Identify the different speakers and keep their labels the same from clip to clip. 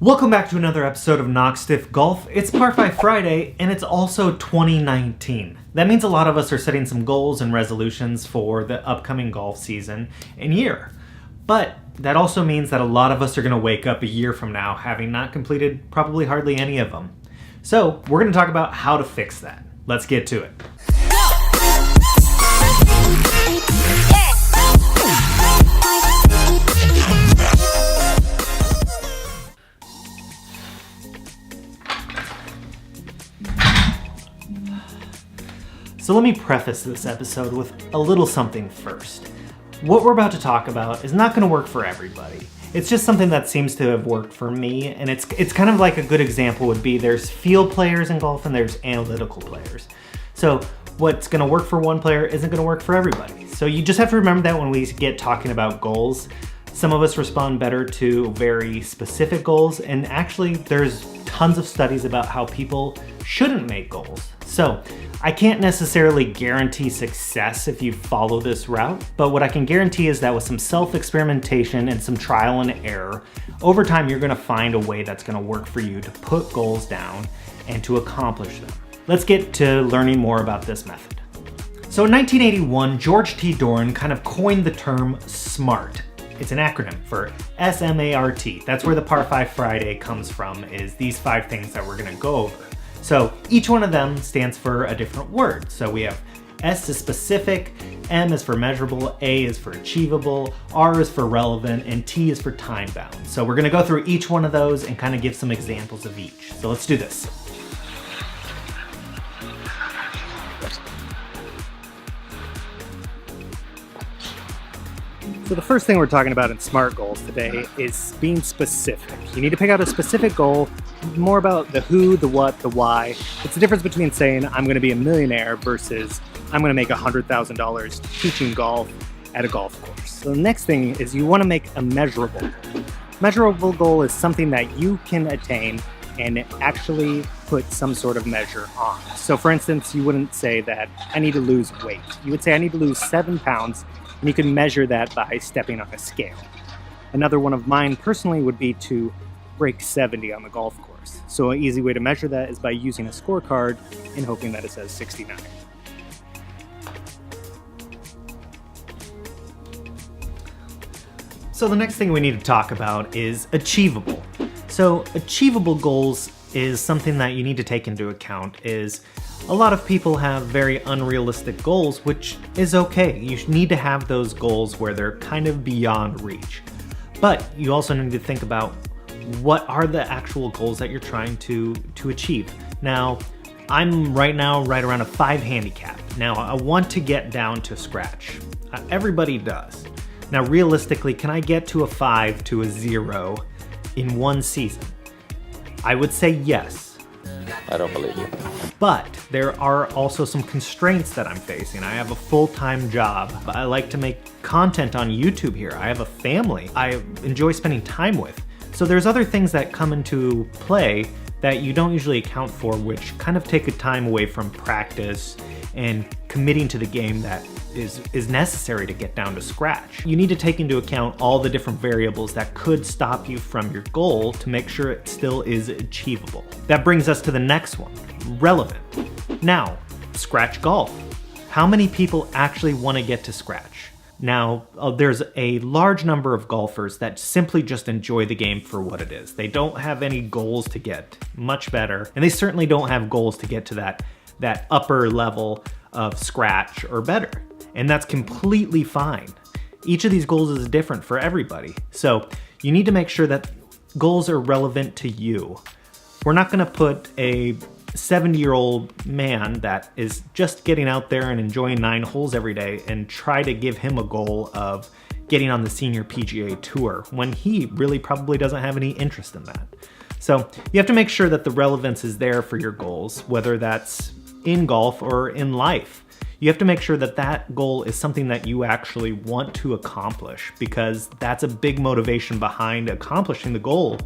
Speaker 1: Welcome back to another episode of Knock Stiff Golf. It's Par 5 Friday, and it's also 2019. That means a lot of us are setting some goals and resolutions for the upcoming golf season and year. But that also means that a lot of us are going to wake up a year from now having not completed probably hardly any of them. So we're going to talk about how to fix that. Let's get to it. So let me preface this episode with a little something first. What we're about to talk about is not going to work for everybody. It's just something that seems to have worked for me, and it's kind of like a good example would be there's field players in golf and there's analytical players. So what's going to work for one player isn't going to work for everybody. So you just have to remember that when we get talking about goals, some of us respond better to very specific goals, and actually there's tons of studies about how people shouldn't make goals. So I can't necessarily guarantee success if you follow this route, but what I can guarantee is that with some self-experimentation and some trial and error, over time you're gonna find a way that's gonna work for you to put goals down and to accomplish them. Let's get to learning more about this method. So in 1981, George T. Doran kind of coined the term S.M.A.R.T. It's an acronym for S.M.A.R.T. That's where the Par 5 Friday comes from, is these 5 things that we're gonna go over. So each one of them stands for a different word. So we have S is specific, M is for measurable, A is for achievable, R is for relevant, and T is for time bound. So we're gonna go through each one of those and kind of give some examples of each. So let's do this. So the first thing we're talking about in SMART goals today is being specific. You need to pick out a specific goal, more about the who, the what, the why. It's the difference between saying I'm going to be a millionaire versus I'm going to make $100,000 teaching golf at a golf course. So the next thing is you want to make a measurable goal. Measurable goal is something that you can attain and actually put some sort of measure on. So for instance, you wouldn't say that I need to lose weight. You would say I need to lose 7 pounds, and you can measure that by stepping on a scale. Another one of mine personally would be to break 70 on the golf course. So an easy way to measure that is by using a scorecard and hoping that it says 69. So the next thing we need to talk about is achievable. So achievable goals is something that you need to take into account is a lot of people have very unrealistic goals, which is okay. You need to have those goals where they're kind of beyond reach. But you also need to think about what are the actual goals that you're trying to achieve. Now, I'm right now right around a 5 handicap. Now, I want to get down to scratch. Everybody does. Now, realistically, can I get to a 5 to a 0 in one season? I would say yes.
Speaker 2: I don't believe you.
Speaker 1: But there are also some constraints that I'm facing. I have a full-time job. I like to make content on YouTube here. I have a family I enjoy spending time with. So there's other things that come into play that you don't usually account for, which kind of take a time away from practice and committing to the game that is necessary to get down to scratch. You need to take into account all the different variables that could stop you from your goal to make sure it still is achievable. That brings us to the next one, relevant. Now, scratch golf. How many people actually want to get to scratch? Now, there's a large number of golfers that simply just enjoy the game for what it is. They don't have any goals to get much better, and they certainly don't have goals to get to that upper level of scratch or better. And that's completely fine. Each of these goals is different for everybody. So you need to make sure that goals are relevant to you. We're not gonna put a 70-year-old man that is just getting out there and enjoying 9 holes every day and try to give him a goal of getting on the senior PGA Tour when he really probably doesn't have any interest in that. So you have to make sure that the relevance is there for your goals, whether that's in golf or in life. You have to make sure that that goal is something that you actually want to accomplish, because that's a big motivation behind accomplishing the goal,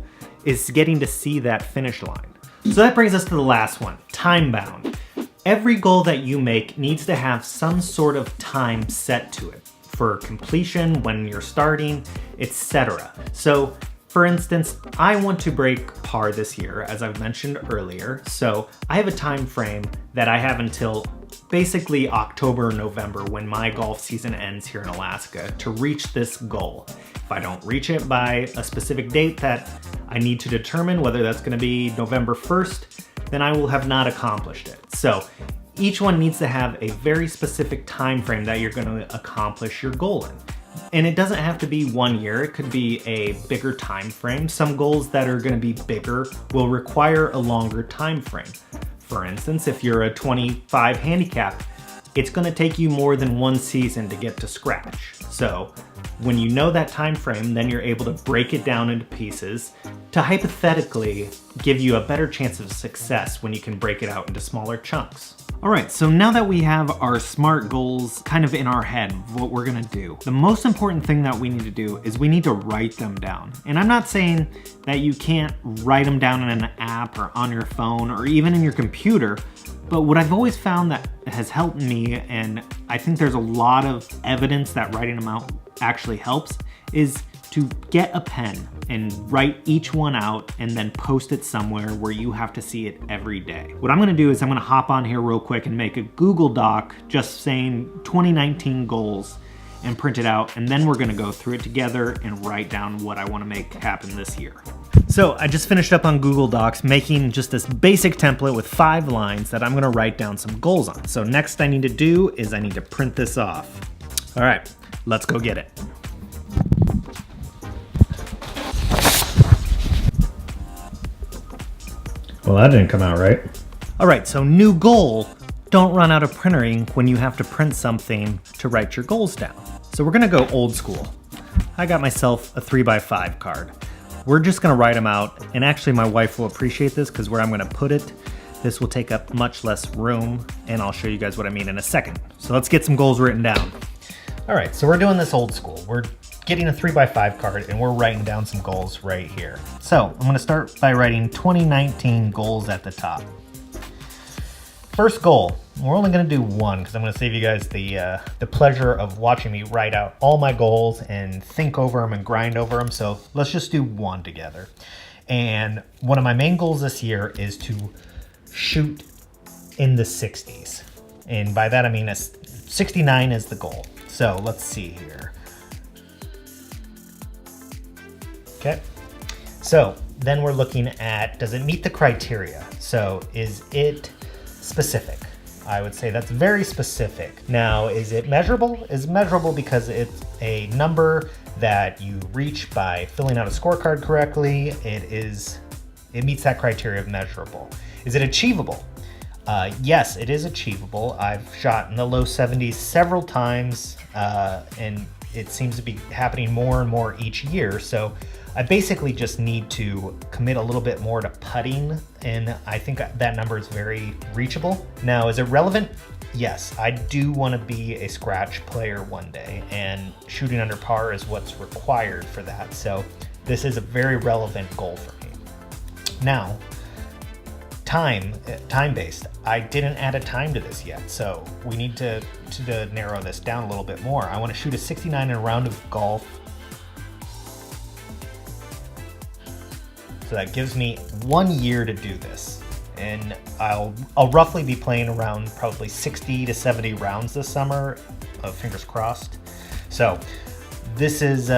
Speaker 1: is getting to see that finish line. So that brings us to the last one, time bound. Every goal that you make needs to have some sort of time set to it for completion, when you're starting, etc. So For instance, I want to break par this year, as I've mentioned earlier, so I have a time frame that I have until basically October or November when my golf season ends here in Alaska to reach this goal. If I don't reach it by a specific date that I need to determine, whether that's gonna be November 1st, then I will have not accomplished it. So each one needs to have a very specific time frame that you're gonna accomplish your goal in. And it doesn't have to be 1 year, it could be a bigger time frame. Some goals that are gonna be bigger will require a longer time frame. For instance, if you're a 25 handicap, it's gonna take you more than one season to get to scratch. So when you know that time frame, then you're able to break it down into pieces to hypothetically give you a better chance of success when you can break it out into smaller chunks. All right, so now that we have our SMART goals kind of in our head, what we're gonna do, the most important thing that we need to do is we need to write them down. And I'm not saying that you can't write them down in an app or on your phone or even in your computer, but what I've always found that has helped me, and I think there's a lot of evidence that writing them out actually helps, is to get a pen and write each one out and then post it somewhere where you have to see it every day. What I'm gonna do is I'm gonna hop on here real quick and make a Google Doc just saying 2019 goals and print it out, and then we're gonna go through it together and write down what I wanna make happen this year. So I just finished up on Google Docs making just this basic template with 5 lines that I'm gonna write down some goals on. So next I need to do is I need to print this off. All right, let's go get it. Well, that didn't come out right. All right, so new goal, don't run out of printer ink when you have to print something to write your goals down. So we're gonna go old school. I got myself a 3x5 card. We're just gonna write them out, and actually my wife will appreciate this because where I'm gonna put it, this will take up much less room, and I'll show you guys what I mean in a second. So let's get some goals written down. All right, so we're doing this old school. We're getting a 3x5 card and we're writing down some goals right here. So I'm gonna start by writing 2019 goals at the top. First goal, we're only gonna do one because I'm gonna save you guys the pleasure of watching me write out all my goals and think over them and grind over them. So let's just do one together. And one of my main goals this year is to shoot in the 60s. And by that I mean 69 is the goal. So let's see here. Okay, so then we're looking at, does it meet the criteria? So is it specific? I would say that's very specific. Now, is it measurable? It's measurable because it's a number that you reach by filling out a scorecard correctly. It meets that criteria of measurable. Is it achievable? Yes, it is achievable. I've shot in the low 70s several times, and it seems to be happening more and more each year. So I basically just need to commit a little bit more to putting, and I think that number is very reachable. Now, is it relevant? Yes, I do want to be a scratch player one day, and shooting under par is what's required for that. So this is a very relevant goal for me. Now, time-based. I didn't add a time to this yet, so we need to narrow this down a little bit more. I want to shoot a 69 in a round of golf. So that gives me 1 year to do this. And I'll roughly be playing around probably 60 to 70 rounds this summer, fingers crossed. So this is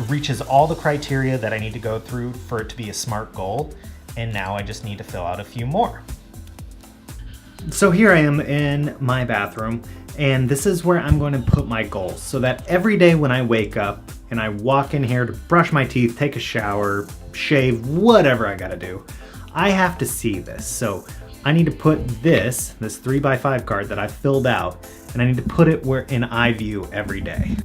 Speaker 1: reaches all the criteria that I need to go through for it to be a SMART goal. And now I just need to fill out a few more. So here I am in my bathroom, and this is where I'm going to put my goals so that every day when I wake up and I walk in here to brush my teeth, take a shower, shave, whatever I gotta do, I have to see this. So I need to put this 3x5 card that I filled out, and I need to put it where in eye view every day.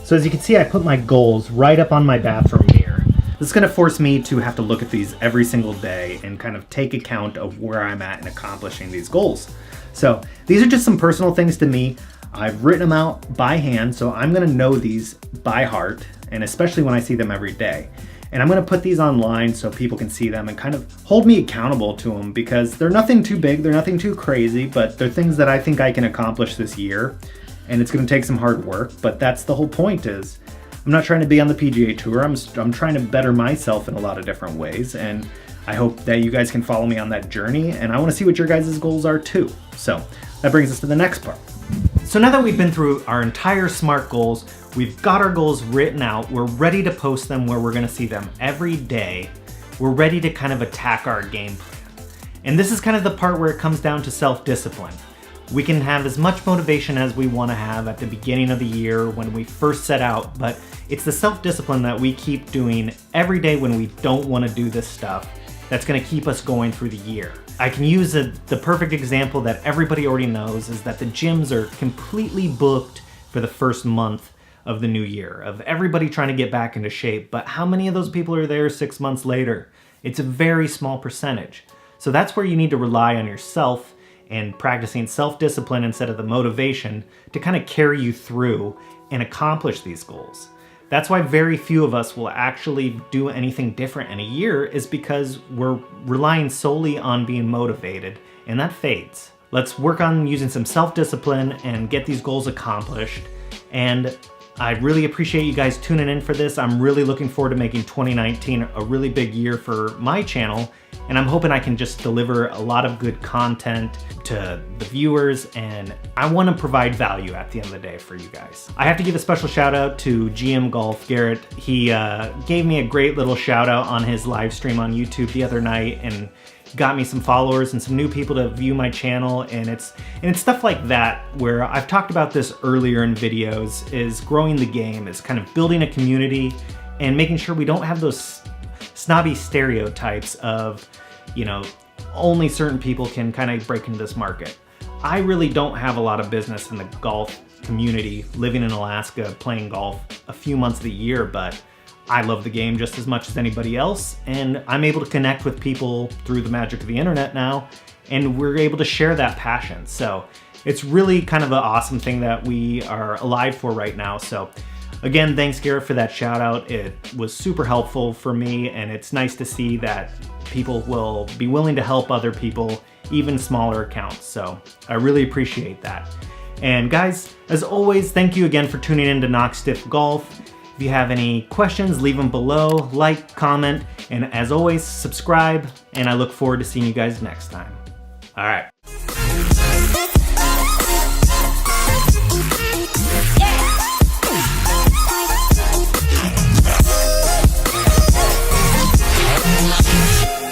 Speaker 1: So as you can see, I put my goals right up on my bathroom mirror. This is gonna force me to have to look at these every single day and kind of take account of where I'm at in accomplishing these goals. So these are just some personal things to me. I've written them out by hand, so I'm gonna know these by heart, and especially when I see them every day. And I'm gonna put these online so people can see them and kind of hold me accountable to them, because they're nothing too big, they're nothing too crazy, but they're things that I think I can accomplish this year. And it's gonna take some hard work, but that's the whole point is, I'm not trying to be on the PGA Tour. I'm trying to better myself in a lot of different ways, and I hope that you guys can follow me on that journey, and I want to see what your guys' goals are too. So that brings us to the next part. So now that we've been through our entire S.M.A.R.T goals, we've got our goals written out, we're ready to post them where we're gonna see them every day. We're ready to kind of attack our game plan. And this is kind of the part where it comes down to self-discipline. We can have as much motivation as we want to have at the beginning of the year when we first set out, but it's the self-discipline that we keep doing every day when we don't want to do this stuff that's going to keep us going through the year. I can use the perfect example that everybody already knows is that the gyms are completely booked for the first month of the new year, of everybody trying to get back into shape, but how many of those people are there 6 months later? It's a very small percentage. So that's where you need to rely on yourself and practicing self-discipline instead of the motivation to kind of carry you through and accomplish these goals. That's why very few of us will actually do anything different in a year, is because we're relying solely on being motivated, and that fades. Let's work on using some self-discipline and get these goals accomplished. And I really appreciate you guys tuning in for this. I'm really looking forward to making 2019 a really big year for my channel, and I'm hoping I can just deliver a lot of good content to the viewers, and I want to provide value at the end of the day for you guys. I have to give a special shout out to GM Golf Garrett. He gave me a great little shout out on his live stream on YouTube the other night, and got me some followers and some new people to view my channel, and it's stuff like that where I've talked about this earlier in videos, is growing the game, is kind of building a community and making sure we don't have those snobby stereotypes of, you know, only certain people can kind of break into this market. I really don't have a lot of business in the golf community, living in Alaska, playing golf a few months of the year, but I love the game just as much as anybody else, and I'm able to connect with people through the magic of the internet now, and we're able to share that passion. So it's really kind of an awesome thing that we are alive for right now. So again, thanks Garrett for that shout out. It was super helpful for me, and it's nice to see that people will be willing to help other people, even smaller accounts. So I really appreciate that. And guys, as always, thank you again for tuning in to Knock Stiff Golf. If you have any questions, leave them below, like, comment, and as always, subscribe, and I look forward to seeing you guys next time. All right.